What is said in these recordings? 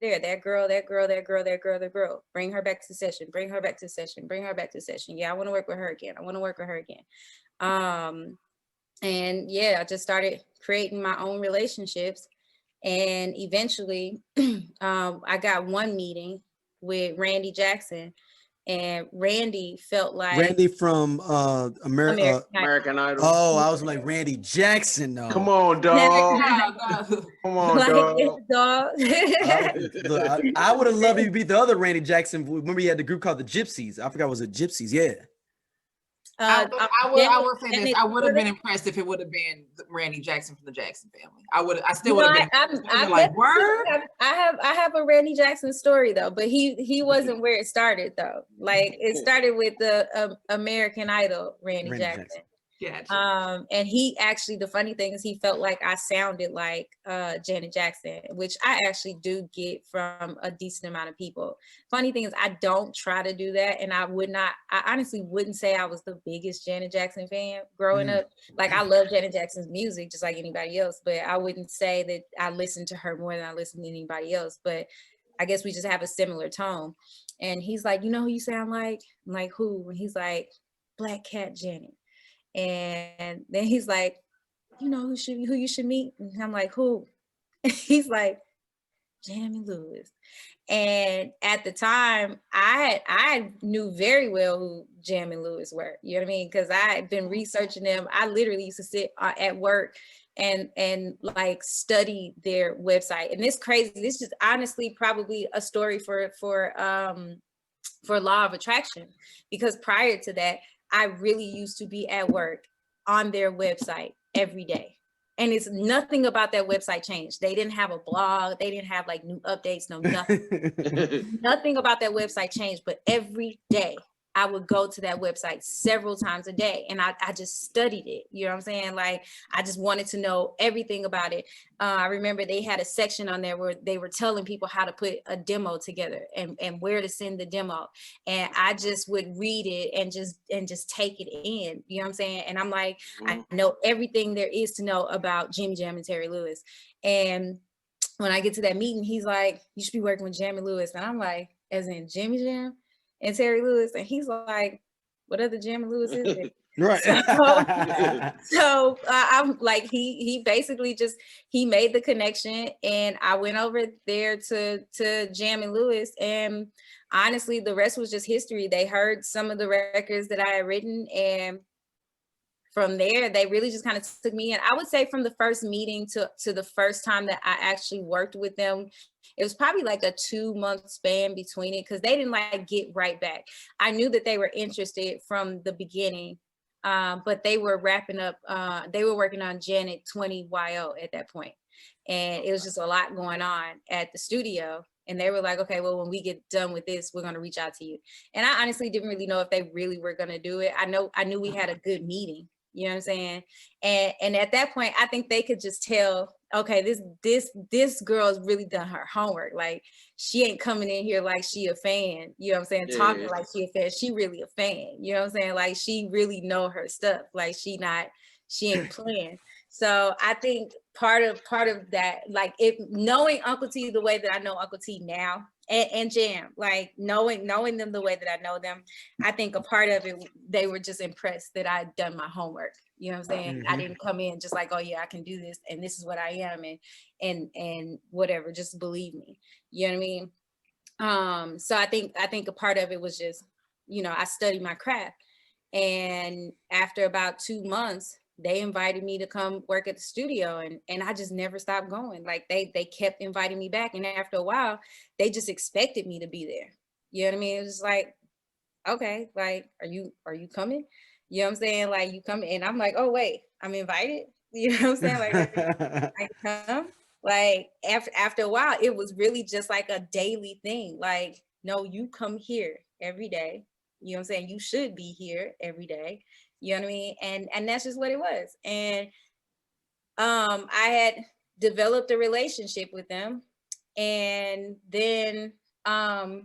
there. That girl, that girl, that girl, that girl, that girl. Bring her back to the session. Bring her back to the session. Bring her back to the session. Yeah, I want to work with her again. I want to work with her again. And yeah, I just started creating my own relationships. And eventually, I got one meeting with Randy Jackson, and Randy felt like Randy from American Idol. American Idol. oh, I was like Randy Jackson Come though. on, dog. Come on, Like dog. it's dog. I would have loved you to beat the other Randy Jackson. Remember, he had the group called the Gypsies. I forgot it was a Gypsies. Yeah. I would say this. I would have been Janet, impressed if it would have been Randy Jackson from the Jackson family. I still you would know, have been. I Like, word? I have a Randy Jackson story though, but he wasn't where it started though. Like it started with the American Idol Randy Jackson. Gotcha. And he actually, the funny thing is he felt like I sounded like Janet Jackson, which I actually do get from a decent amount of people. Funny thing is I don't try to do that, and I honestly wouldn't say I was the biggest Janet Jackson fan growing up. Like I love Janet Jackson's music just like anybody else, but I wouldn't say that I listened to her more than I listened to anybody else. But I guess we just have a similar tone. And he's like, you know who you sound like? I'm like, who? And he's like, Black Cat Janet. And then he's like, you know who you should meet? And I'm like, who? And he's like, Jamie Lewis. And at the time, I knew very well who Jam and Lewis were. You know what I mean? Because I had been researching them. I literally used to sit at work and like study their website. And it's crazy. This is honestly probably a story for Law of Attraction, because prior to that, I really used to be at work on their website every day. And it's nothing about that website changed. They didn't have a blog. They didn't have like new updates, no nothing. Nothing about that website changed, but every day I would go to that website several times a day, and I just studied it. You know what I'm saying? Like I just wanted to know everything about it. I remember they had a section on there where they were telling people how to put a demo together and where to send the demo. And I just would read it and just take it in. You know what I'm saying? And I'm like, I know everything there is to know about Jimmy Jam and Terry Lewis. And when I get to that meeting, he's like, you should be working with Jamie Lewis. And I'm like, as in Jimmy Jam and Terry Lewis? And he's like, what other Jamie Lewis is it? Right. So I'm like, he basically he made the connection, and I went over there to Jam and Lewis, and honestly, the rest was just history. They heard some of the records that I had written, and from there, they really just kind of took me in. I would say from the first meeting to the first time that I actually worked with them, it was probably like a 2-month span between it, because they didn't like get right back. I knew that they were interested from the beginning, but they were wrapping up, they were working on Janet 20YO at that point. And it was just a lot going on at the studio. And they were like, okay, well, when we get done with this, we're going to reach out to you. And I honestly didn't really know if they really were going to do it. I knew we had a good meeting. You know what I'm saying? And at that point, I think they could just tell, okay, this girl's really done her homework. Like she ain't coming in here like she a fan, you know what I'm saying? Yeah. Talking like she a fan. She really a fan, you know what I'm saying? Like she really know her stuff. Like she ain't playing. So I think part of that, like knowing Uncle T the way that I know Uncle T now, and Jam, like knowing them the way that I know them, I think a part of it, they were just impressed that I'd done my homework. You know what I'm saying? Mm-hmm. I didn't come in just like, oh yeah, I can do this, and this is what I am, and whatever, just believe me. You know what I mean? So I think a part of it was just, I studied my craft, and after about 2 months, they invited me to come work at the studio, and I just never stopped going. Like they kept inviting me back. And after a while, they just expected me to be there. You know what I mean? It was like, okay, like, are you coming? You know what I'm saying? Like you come, and I'm like, oh wait, I'm invited. You know what I'm saying? Like I come. Like after a while, it was really just like a daily thing. Like, no, you come here every day. You know what I'm saying? You should be here every day. You know what I mean? And that's just what it was. And I had developed a relationship with them. And then I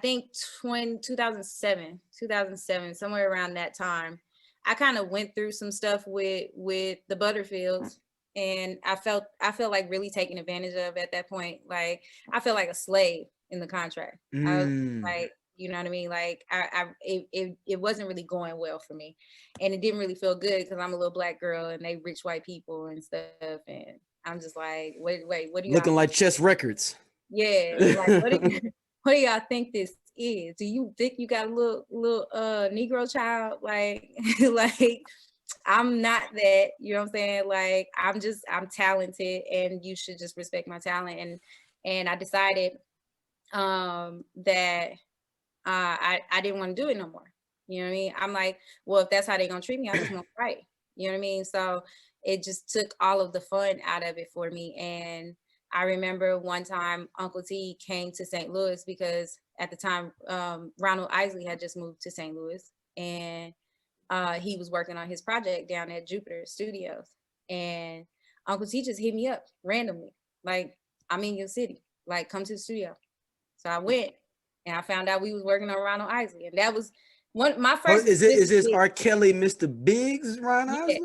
think 2007, somewhere around that time, I kind of went through some stuff with the Butterfields. and I felt like really taken advantage of at that point. Like I felt like a slave in the contract. I was like, you know what I mean? Like it wasn't really going well for me, and it didn't really feel good because I'm a little Black girl and they rich white people and stuff, and I'm just like, wait, what do you looking like Chess Records? Yeah, like what do y'all think this is? Do you think you got a little Negro child? Like like I'm not that, you know what I'm saying? Like I'm talented and you should just respect my talent. And I decided that I didn't want to do it no more. You know what I mean? I'm like, well, if that's how they're gonna treat me, I just want to write. You know what I mean? So it just took all of the fun out of it for me. And I remember one time Uncle T came to St. Louis because at the time Ronald Isley had just moved to St. Louis, and he was working on his project down at Jupiter Studios. And Uncle T just hit me up randomly, like, I'm in your city, like come to the studio. So I went and I found out we was working on Ronald Isley, and that was my first. Is this R. Kelly, Mr. Biggs, Ron Isley?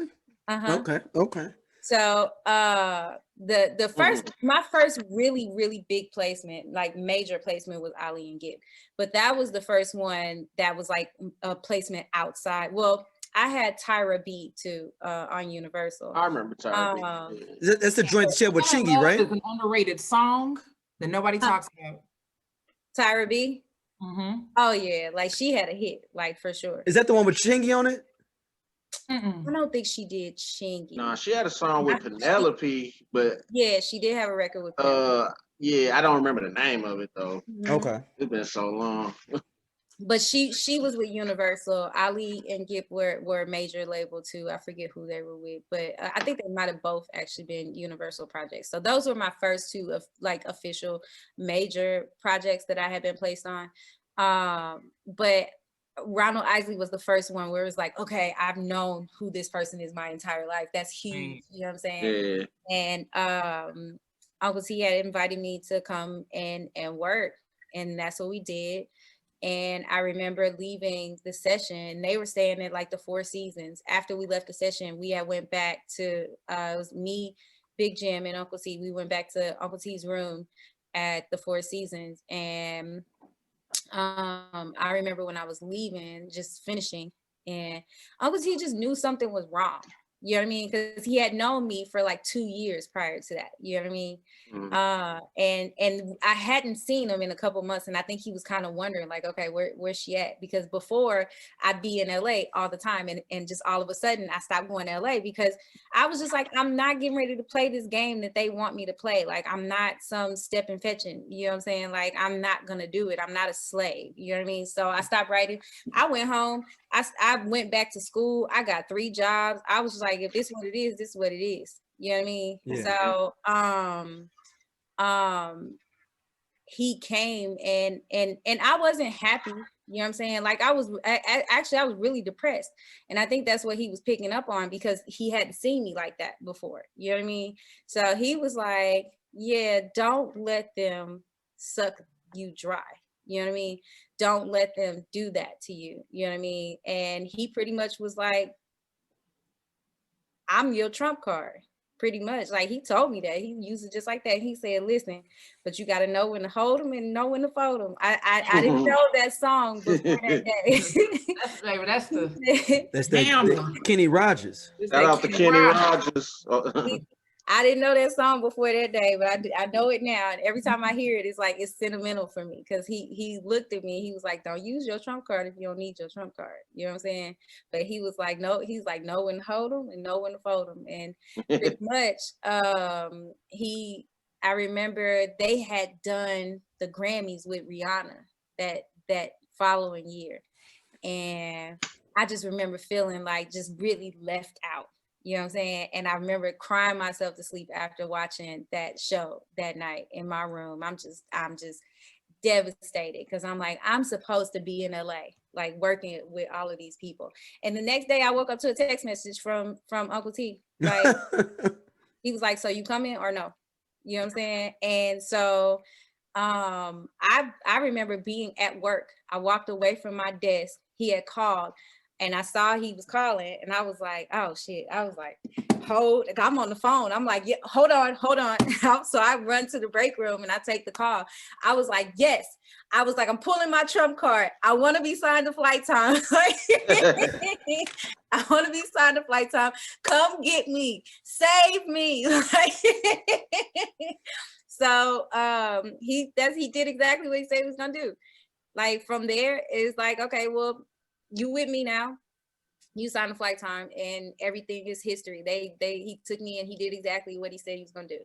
Uh-huh. Okay. So the first my first really big placement, like major placement, was Ali and Gibb, but that was the first one that was like a placement outside. Well, I had Tyra B too on Universal. I remember Tyra B. That's the joint share with Chingy, right? It's an underrated song that nobody talks about. Tyra B. Oh yeah, like she had a hit, like for sure. Is that the one with Chingy on it? I don't think she did Chingy. No, she had a song with Penelope, but yeah, she did have a record with yeah, I don't remember the name of it though. Okay. It's been so long. But she was with Universal. Ali and Gibb were a major label too. I forget who they were with, but I think they might have both actually been Universal projects. So those were my first two of like official major projects that I had been placed on. But Ronald Isley was the first one where it was like, okay, I've known who this person is my entire life. That's huge. You know what I'm saying? Yeah. And Uncle T had invited me to come and work, and that's what we did. And I remember leaving the session. They were staying at like the Four Seasons. After we left the session, we had went back to it was me, Big Jim, and Uncle T. We went back to Uncle T's room at the Four Seasons, and I remember when I was leaving, just finishing, and Uncle T just knew something was wrong. You know what I mean? Because he had known me for like 2 years prior to that. You know what I mean? And I hadn't seen him in a couple months, and I think he was kind of wondering, like, okay, where's she at? Because before I'd be in LA all the time, and just all of a sudden I stopped going to LA because I was just like, I'm not getting ready to play this game that they want me to play. Like, I'm not some step and fetching. You know what I'm saying? Like, I'm not gonna do it. I'm not a slave. You know what I mean? So I stopped writing. I went home. I went back to school. I got 3 jobs. I was just like, if this is what it is, this is what it is. You know what I mean? Yeah. So he came and I wasn't happy. You know what I'm saying? Like I was really depressed. And I think that's what he was picking up on because he hadn't seen me like that before. You know what I mean? So he was like, yeah, don't let them suck you dry. You know what I mean? Don't let them do that to you. You know what I mean? And he pretty much was like, I'm your trump card. Pretty much. Like he told me that. He used it just like that. He said, listen, but you got to know when to hold them and know when to fold them. I didn't know that song before that day. That's that Kenny Rogers. Shout out to Kenny Rogers. I didn't know that song before that day, but I know it now. And every time I hear it, it's like, it's sentimental for me. Cause he looked at me, he was like, don't use your trump card if you don't need your trump card. You know what I'm saying? But he was like, no, he's like, know when to hold them and know when to fold them. And pretty much, I remember they had done the Grammys with Rihanna that following year. And I just remember feeling like just really left out. You know what I'm saying? And I remember crying myself to sleep after watching that show that night in my room. I'm just devastated because I'm like, I'm supposed to be in LA, like working with all of these people. And the next day I woke up to a text message from Uncle T. Like he was like, so you coming or no? You know what I'm saying? And so I remember being at work. I walked away from my desk. He had called. And I saw he was calling, and I was like, oh shit. I was like, I'm on the phone. I'm like, yeah, hold on. So I run to the break room and I take the call. I was like, yes. I was like, I'm pulling my trump card. I want to be signed to Flyte Tyme. I want to be signed to Flyte Tyme. Come get me. Save me. So he did exactly what he said he was gonna do. Like from there, it's like, okay, well, you with me now. You signed a Flyte Tyme, and everything is history. He took me and he did exactly what he said he was gonna do.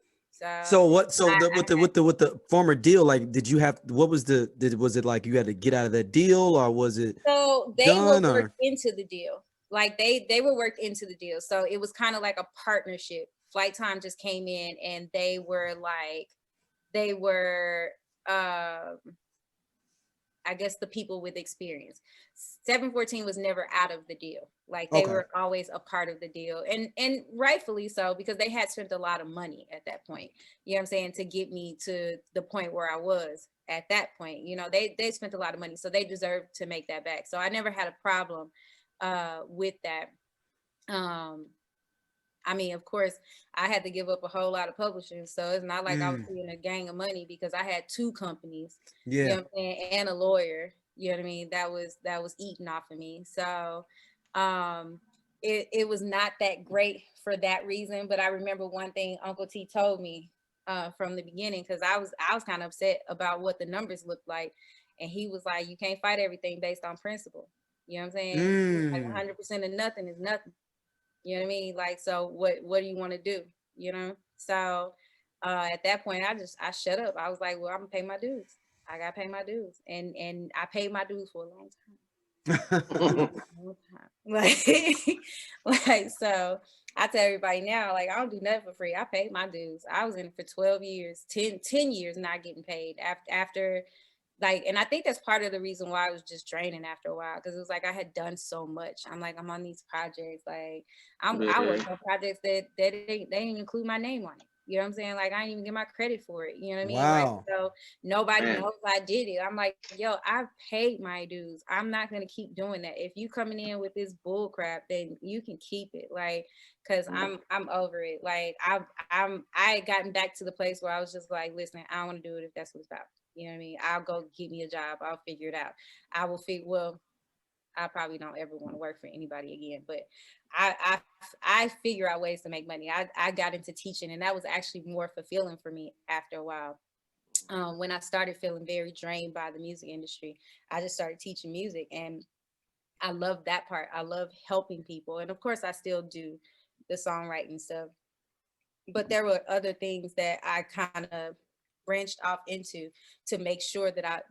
So what? So with the former deal, like, did you have? What was was it like you had to get out of that deal, or was it? So they done, were or? worked into the deal. Like they were worked into the deal. So it was kind of like a partnership. Flyte Tyme just came in, and they were I guess the people with experience. 714 was never out of the deal. Like they were always a part of the deal, and rightfully so, because they had spent a lot of money at that point. You know what I'm saying? To get me to the point where I was at that point. You know, they spent a lot of money, so they deserved to make that back. So I never had a problem with that. I mean, of course, I had to give up a whole lot of publishing. So it's not like I was seeing a gang of money, because I had 2 companies, you know what I'm saying, and a lawyer, you know what I mean, that was eating off of me. So it was not that great for that reason. But I remember one thing Uncle T told me from the beginning, because I was kind of upset about what the numbers looked like. And he was like, you can't fight everything based on principle. You know what I'm saying? Like 100% of nothing is nothing. You know what I mean? Like, so what do you want to do? You know? So at that point, I shut up. I was like, well, I'm gonna pay my dues. I gotta pay my dues. And I paid my dues for a long time. Like, so I tell everybody now, like, I don't do nothing for free. I paid my dues. I was in it for 12 years, 10 years not getting paid after like, and I think that's part of the reason why I was just draining after a while, because it was like I had done so much. I'm like, I'm on these projects, like I work on projects that they didn't include my name on it. You know what I'm saying? Like I didn't even get my credit for it. You know what I mean? Like, so nobody knows I did it. I'm like, yo, I've paid my dues. I'm not gonna keep doing that. If you coming in with this bull crap, then you can keep it. Like, cause I'm over it. Like I had gotten back to the place where I was just like, listen, I don't want to do it if that's what it's about. You know what I mean? I'll go get me a job. I'll figure it out. I probably don't ever want to work for anybody again, but I figure out ways to make money. I got into teaching, and that was actually more fulfilling for me after a while. When I started feeling very drained by the music industry, I just started teaching music, and I love that part. I love helping people. And of course I still do the songwriting stuff, but there were other things that I kind of branched off into to make sure that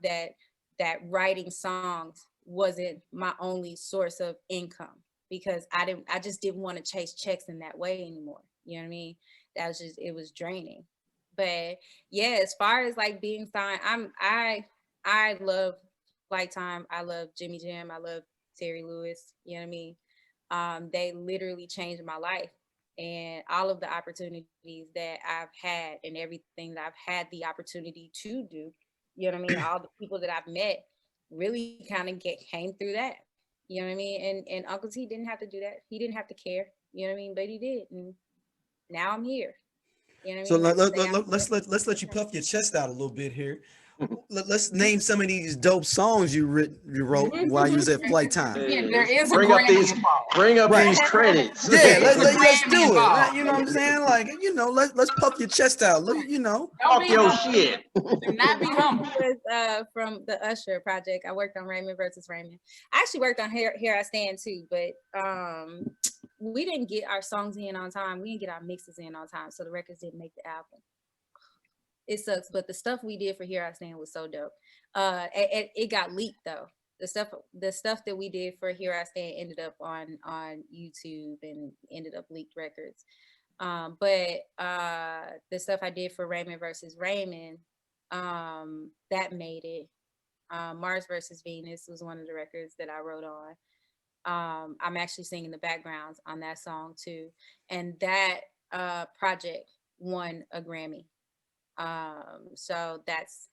writing songs wasn't my only source of income, because I just didn't want to chase checks in that way anymore. You know what I mean? That was just, it was draining. But yeah, as far as like being signed, I love Flyte Tyme. I love Jimmy Jam. I love Terry Lewis. You know what I mean? They literally changed my life, and all of the opportunities that I've had and everything that I've had the opportunity to do, you know what I mean? All the people that I've met really kind of came through that, you know what I mean? And Uncle T didn't have to do that. He didn't have to care, you know what I mean? But he did. And now I'm here. You know what I So mean? let's let you puff your chest out a little bit here. Let's name some of these dope songs you wrote while you was at Flyte Tyme. Again, there is a Bring up Grammy these involved. these credits. Yeah, let's do it. involved. You know what I'm saying? Like, you know, let's puff your chest out. You know. Don't Talk be your humble. shit. Do not be humble. It was from the Usher project. I worked on Raymond versus Raymond. I actually worked on Here I Stand too, but we didn't get our songs in on time. We didn't get our mixes in on time, so the records didn't make the album. It sucks, but the stuff we did for Here I Stand was so dope. It got leaked though. The stuff that we did for Here I Stand ended up on YouTube and ended up leaked records. But the stuff I did for Raymond versus Raymond, that made it. Mars versus Venus was one of the records that I wrote on. I'm actually singing the backgrounds on that song too, and that project won a Grammy. So that's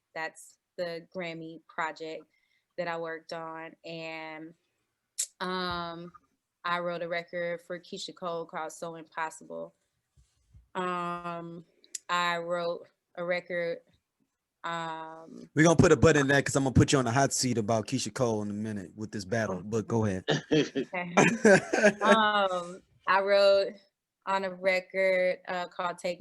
the Grammy project that I worked on. And I wrote a record for Keisha Cole called So Impossible. I wrote a record. We're gonna put a button in that because I'm gonna put you on the hot seat about Keisha Cole in a minute with this battle. But go ahead. Okay. I wrote on a record called Take